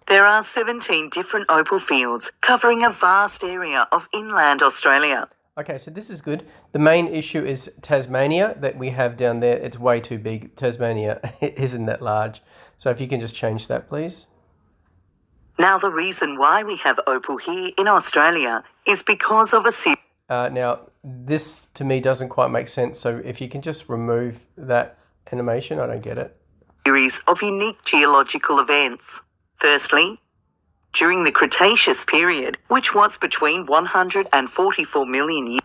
There are 17 different opal fields covering a vast area of inland Australia. Okay, so this is good. The main issue is Tasmania that we have down there. It's way too big. Tasmania isn't that large. So if you can just change that, please. Now, the reason why we have opal here in Australia is because of a now, this to me doesn't quite make sense. So if you can just remove that animation, I don't get it. Series of unique geological events. Firstly, during the Cretaceous period, which was between 144 million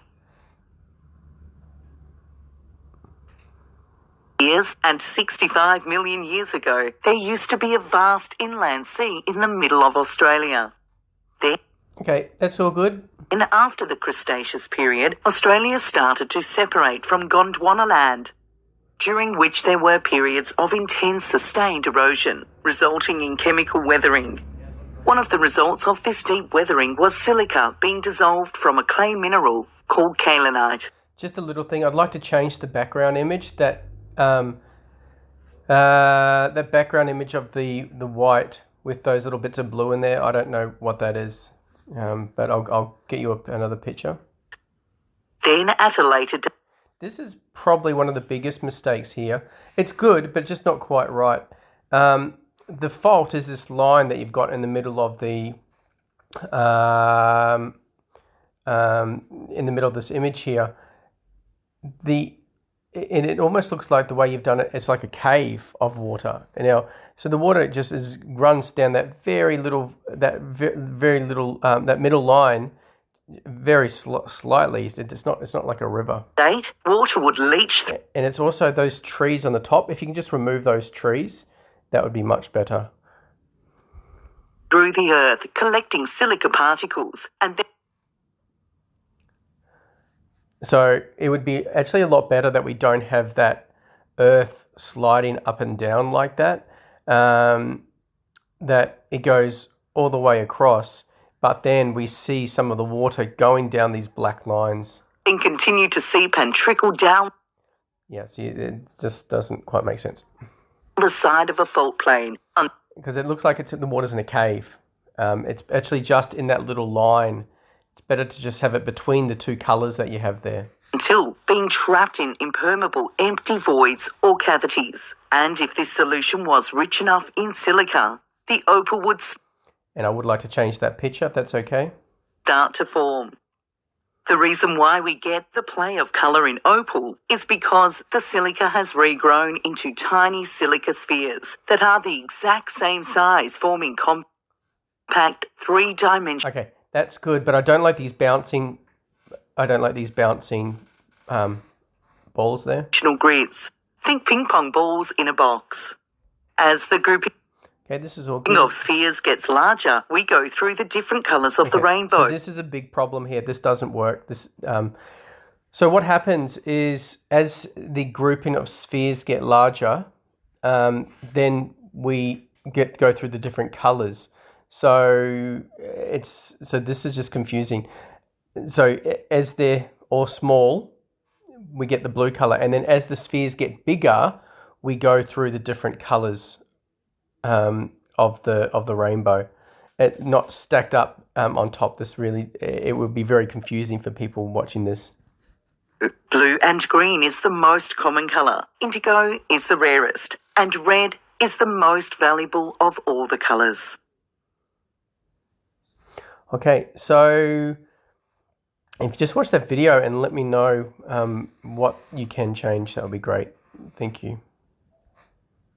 years and 65 million years ago, there used to be a vast inland sea in the middle of Australia. Okay, that's all good. And after the Cretaceous period, Australia started to separate from Gondwana land, during which there were periods of intense sustained erosion, resulting in chemical weathering. One of the results of this deep weathering was silica being dissolved from a clay mineral called kaolinite. Just a little thing, I'd like to change the background image. That background image of the white with those little bits of blue in there. I don't know what that is, but I'll get you another picture. Then at a later date. This is probably one of the biggest mistakes here. It's good, but just not quite right. The fault is this line that you've got in the middle of the in the middle of this image here. And it almost looks like the way you've done it, it's like a cave of water. So the water just runs down that very little that middle line very slightly. It's not like a river. Water would leach. And it's also those trees on the top. If you can just remove those trees, that would be much better. Through the earth, collecting silica particles, and then. So it would be actually a lot better that we don't have that earth sliding up and down like that. That it goes all the way across, but then we see some of the water going down these black lines. And continue to seep and trickle down. Yeah, see, it just doesn't quite make sense. The side of a fault plane. Because it looks like the water's in a cave. It's actually just in that little line. It's better to just have it between the two colours that you have there. Until being trapped in impermeable empty voids or cavities. And if this solution was rich enough in silica, the opal would. And I would like to change that picture if that's okay. Start to form. The reason why we get the play of colour in opal is because the silica has regrown into tiny silica spheres that are the exact same size, forming compact three-dimensional. Okay, that's good, but I don't like these bouncing. Balls there. Grids. Think ping pong balls in a box. As the grouping. Okay, this is all good. Of spheres gets larger, we go through the different colours of the rainbow. So this is a big problem here. This doesn't work. So what happens is as the grouping of spheres get larger, then we go through the different colours. So this is just confusing. So as they're all small, we get the blue colour, and then as the spheres get bigger, we go through the different colours of the rainbow. Not stacked up on top. It would be very confusing for people watching this. Blue and green is the most common colour. Indigo is the rarest, and red is the most valuable of all the colours. Okay, so if you just watch that video and let me know what you can change, that would be great. Thank you.